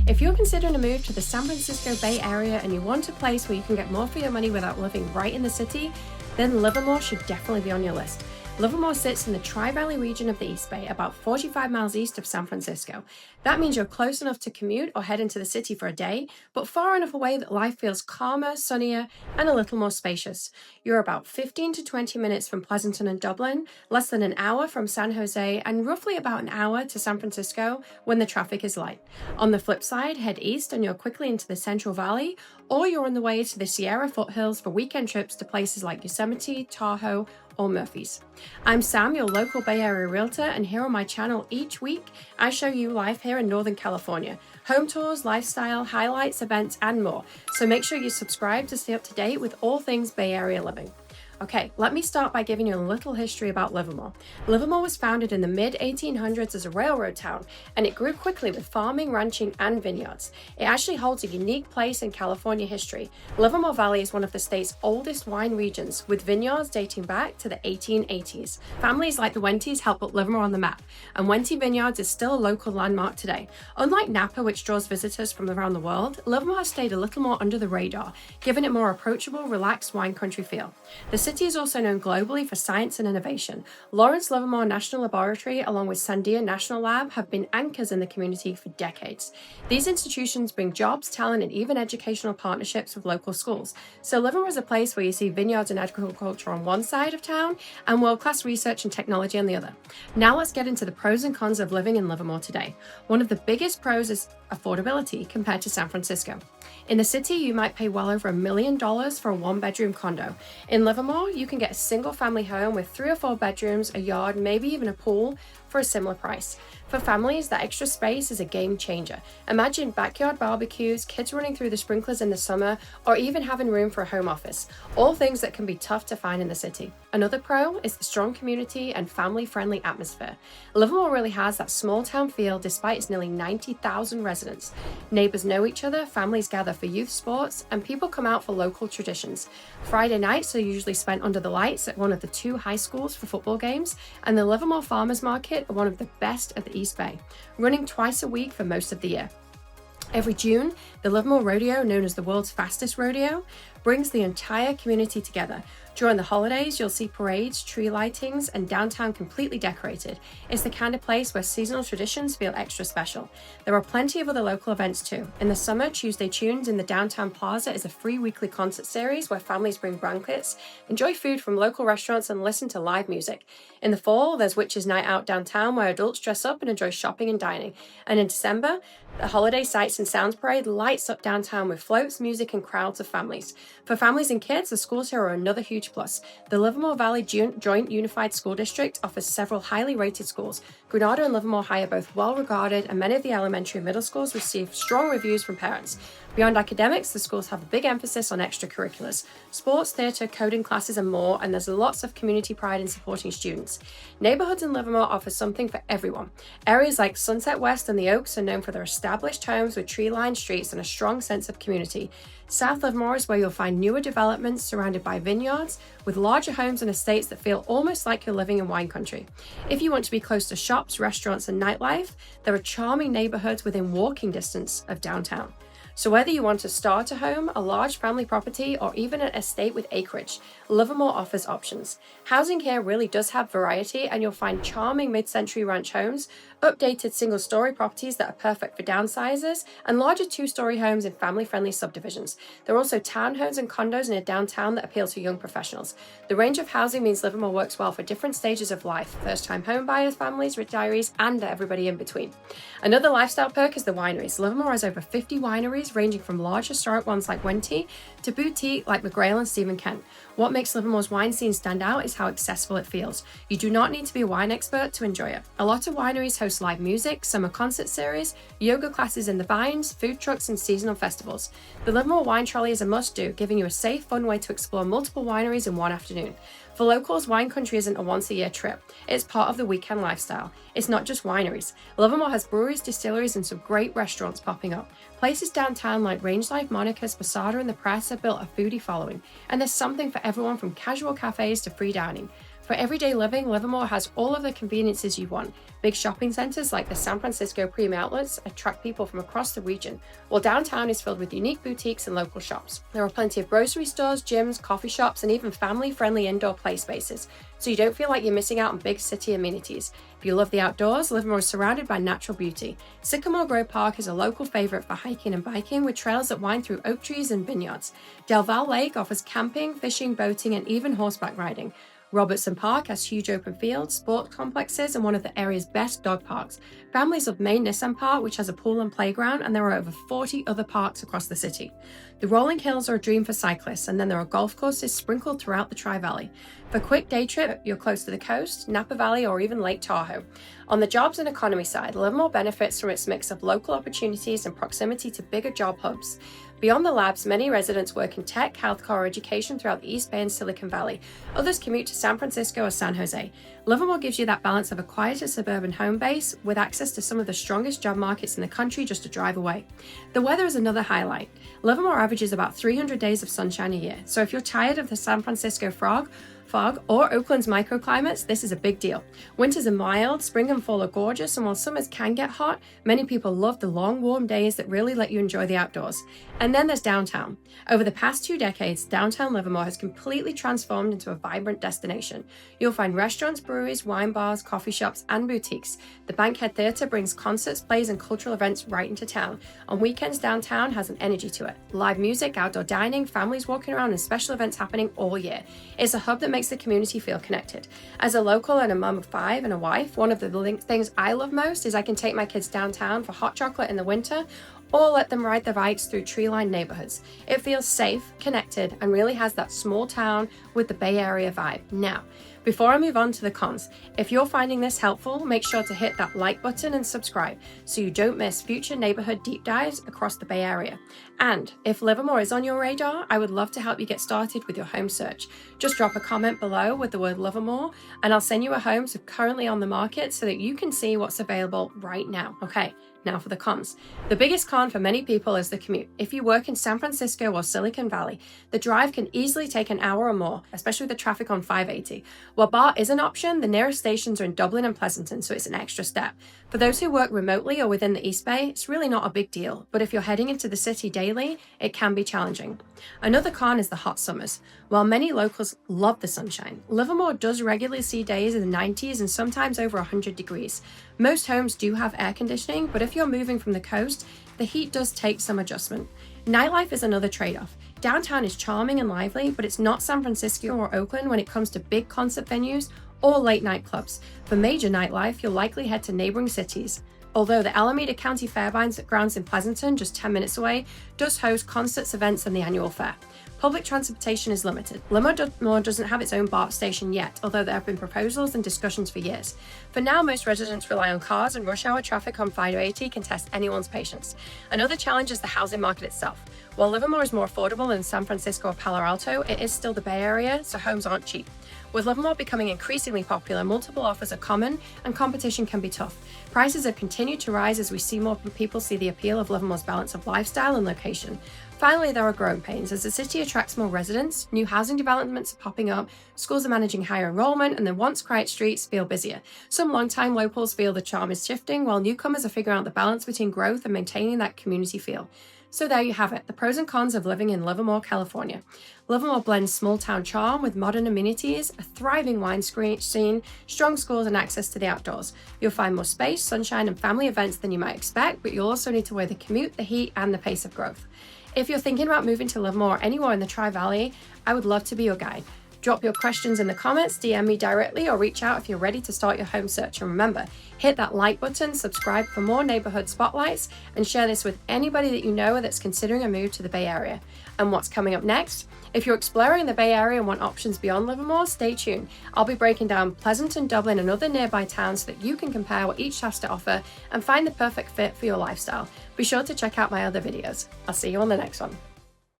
If you're considering a move to the San Francisco Bay Area and you want a place where you can get more for your money without living right in the city, then Livermore should definitely be on your list. Livermore sits in the Tri-Valley region of the East Bay, about 45 miles east of San Francisco. That means you're close enough to commute or head into the city for a day, but far enough away that life feels calmer, sunnier, and a little more spacious. You're about 15 to 20 minutes from Pleasanton and Dublin, less than an hour from San Jose, and roughly about an hour to San Francisco when the traffic is light. On the flip side, head east and you're quickly into the Central Valley, or you're on the way to the Sierra foothills for weekend trips to places like Yosemite, Tahoe, or Murphy's. I'm Sam, your local Bay Area realtor, and here on my channel each week, I show you life here in Northern California. Home tours, lifestyle, highlights, events, and more. So make sure you subscribe to stay up to date with all things Bay Area living. Okay, let me start by giving you a little history about Livermore. Livermore was founded in the mid-1800s as a railroad town, and it grew quickly with farming, ranching, and vineyards. It actually holds a unique place in California history. Livermore Valley is one of the state's oldest wine regions, with vineyards dating back to the 1880s. Families like the Wentys helped put Livermore on the map, and Wenty Vineyards is still a local landmark today. Unlike Napa, which draws visitors from around the world, Livermore has stayed a little more under the radar, giving it more approachable, relaxed wine country feel. The city is also known globally for science and innovation. Lawrence Livermore National Laboratory, along with Sandia National Lab, have been anchors in the community for decades. These institutions bring jobs, talent, and even educational partnerships with local schools. So Livermore is a place where you see vineyards and agriculture on one side of town and world-class research and technology on the other. Now let's get into the pros and cons of living in Livermore today. One of the biggest pros is affordability compared to San Francisco. In the city, you might pay well over $1 million for a one-bedroom condo. In Livermore, you can get a single-family home with 3 or 4 bedrooms, a yard, maybe even a pool for a similar price. For families, that extra space is a game changer. Imagine backyard barbecues, kids running through the sprinklers in the summer, or even having room for a home office. All things that can be tough to find in the city. Another pro is the strong community and family-friendly atmosphere. Livermore really has that small-town feel despite its nearly 90,000 residents. Neighbors know each other, families gather for youth sports, and people come out for local traditions. Friday nights are usually spent under the lights at one of the 2 high schools for football games, and the Livermore Farmers Market are one of the best of the East Bay, running twice a week for most of the year. Every June, the Livermore Rodeo, known as the world's fastest rodeo, brings the entire community together. During the holidays, you'll see parades, tree lightings, and downtown completely decorated. It's the kind of place where seasonal traditions feel extra special. There are plenty of other local events too. In the summer, Tuesday Tunes in the downtown plaza is a free weekly concert series where families bring blankets, enjoy food from local restaurants, and listen to live music. In the fall, there's Witches' Night Out downtown where adults dress up and enjoy shopping and dining. And in December, the Holiday Sights and Sounds Parade lights up downtown with floats, music, and crowds of families. For families and kids, the schools here are another huge plus. The Livermore Valley Joint Unified School District offers several highly rated schools. Granada and Livermore High are both well regarded, and many of the elementary and middle schools receive strong reviews from parents. Beyond academics, the schools have a big emphasis on extracurriculars, sports, theatre, coding classes, and more, and there's lots of community pride in supporting students. Neighborhoods in Livermore offer something for everyone. Areas like Sunset West and the Oaks are known for their established homes with tree-lined streets and a strong sense of community. South Livermore is where you'll find newer developments surrounded by vineyards with larger homes and estates that feel almost like you're living in wine country. If you want to be close to shops, restaurants, and nightlife, there are charming neighborhoods within walking distance of downtown. So whether you want to start a home, a large family property, or even an estate with acreage, Livermore offers options. Housing here really does have variety, and you'll find charming mid-century ranch homes, updated single-story properties that are perfect for downsizers, and larger 2-story homes in family-friendly subdivisions. There are also townhomes and condos near downtown that appeal to young professionals. The range of housing means Livermore works well for different stages of life: first-time home buyers, families, retirees, and everybody in between. Another lifestyle perk is the wineries. Livermore has over 50 wineries, ranging from large historic ones like Wenty to boutique like McGrail and Stephen Kent. What makes Livermore's wine scene stand out is how accessible it feels. You do not need to be a wine expert to enjoy it. A lot of wineries host live music, summer concert series, yoga classes in the vines, food trucks, and seasonal festivals. The Livermore Wine Trolley is a must-do, giving you a safe, fun way to explore multiple wineries in one afternoon. For locals, wine country isn't a once-a-year trip. It's part of the weekend lifestyle. It's not just wineries. Livermore has breweries, distilleries, and some great restaurants popping up. Places downtown like Range Life, Monica's, Posada, and the Press have built a foodie following, and there's something for everyone from casual cafes to free dining. For everyday living, Livermore has all of the conveniences you want. Big shopping centers like the San Francisco Premium Outlets attract people from across the region, while downtown is filled with unique boutiques and local shops. There are plenty of grocery stores, gyms, coffee shops, and even family-friendly indoor play spaces, so you don't feel like you're missing out on big city amenities. If you love the outdoors, Livermore is surrounded by natural beauty. Sycamore Grove Park is a local favorite for hiking and biking, with trails that wind through oak trees and vineyards. Del Valle Lake offers camping, fishing, boating, and even horseback riding. Robertson Park has huge open fields, sports complexes, and one of the area's best dog parks. Families love Maine Nissan Park, which has a pool and playground, and there are over 40 other parks across the city. The rolling hills are a dream for cyclists, and then there are golf courses sprinkled throughout the Tri-Valley. For a quick day trip, you're close to the coast, Napa Valley, or even Lake Tahoe. On the jobs and economy side, Livermore benefits from its mix of local opportunities and proximity to bigger job hubs. Beyond the labs, many residents work in tech, healthcare, or education throughout the East Bay and Silicon Valley. Others commute to San Francisco or San Jose. Livermore gives you that balance of a quieter suburban home base with access to some of the strongest job markets in the country just a drive away. The weather is another highlight. Livermore averages about 300 days of sunshine a year, so if you're tired of the San Francisco fog, or Oakland's microclimates, this is a big deal. Winters are mild, spring and fall are gorgeous, and while summers can get hot, many people love the long, warm days that really let you enjoy the outdoors. And then there's downtown. Over the past 2 decades, downtown Livermore has completely transformed into a vibrant destination. You'll find restaurants, breweries, wine bars, coffee shops, and boutiques. The Bankhead Theatre brings concerts, plays, and cultural events right into town. On weekends, downtown has an energy to it. Live music, outdoor dining, families walking around, and special events happening all year. It's a hub that makes the community feel connected. As a local and a mum of 5 and a wife, one of the things I love most is I can take my kids downtown for hot chocolate in the winter or let them ride their bikes through tree-lined neighborhoods. It feels safe, connected, and really has that small town with the Bay Area vibe. Now, before I move on to the cons, if you're finding this helpful, make sure to hit that like button and subscribe so you don't miss future neighborhood deep dives across the Bay Area. And if Livermore is on your radar, I would love to help you get started with your home search. Just drop a comment below with the word Livermore, and I'll send you a home currently on the market so that you can see what's available right now. Okay. Now for the cons. The biggest con for many people is the commute. If you work in San Francisco or Silicon Valley, the drive can easily take an hour or more, especially with the traffic on 580. While BART is an option, the nearest stations are in Dublin and Pleasanton, so it's an extra step. For those who work remotely or within the East Bay, it's really not a big deal, but if you're heading into the city daily, it can be challenging. Another con is the hot summers. While many locals love the sunshine, Livermore does regularly see days in the 90s and sometimes over 100 degrees. Most homes do have air conditioning, but if you're moving from the coast, the heat does take some adjustment. Nightlife is another trade-off. Downtown is charming and lively, but it's not San Francisco or Oakland when it comes to big concert venues or late night clubs. For major nightlife, you'll likely head to neighboring cities. Although the Alameda County Fairgrounds in Pleasanton, just 10 minutes away, does host concerts, events, and the annual fair. Public transportation is limited. Livermore doesn't have its own BART station yet, although there have been proposals and discussions for years. For now, most residents rely on cars, and rush hour traffic on 580 can test anyone's patience. Another challenge is the housing market itself. While Livermore is more affordable than San Francisco or Palo Alto, it is still the Bay Area, so homes aren't cheap. With Livermore becoming increasingly popular, multiple offers are common and competition can be tough. Prices have continued to rise as we see more people see the appeal of Livermore's balance of lifestyle and location. Finally, there are growing pains. As the city attracts more residents, new housing developments are popping up, schools are managing higher enrollment, and the once quiet streets feel busier. Some longtime locals feel the charm is shifting, while newcomers are figuring out the balance between growth and maintaining that community feel. So there you have it, the pros and cons of living in Livermore, California. Livermore blends small-town charm with modern amenities, a thriving wine scene, strong schools, and access to the outdoors. You'll find more space, sunshine, and family events than you might expect, but you'll also need to weigh the commute, the heat, and the pace of growth. If you're thinking about moving to Livermore or anywhere in the Tri-Valley, I would love to be your guide. Drop your questions in the comments, DM me directly, or reach out if you're ready to start your home search. And remember, hit that like button, subscribe for more neighborhood spotlights, and share this with anybody that you know that's considering a move to the Bay Area. And what's coming up next? If you're exploring the Bay Area and want options beyond Livermore, stay tuned. I'll be breaking down Pleasanton, Dublin, and other nearby towns so that you can compare what each has to offer and find the perfect fit for your lifestyle. Be sure to check out my other videos. I'll see you on the next one.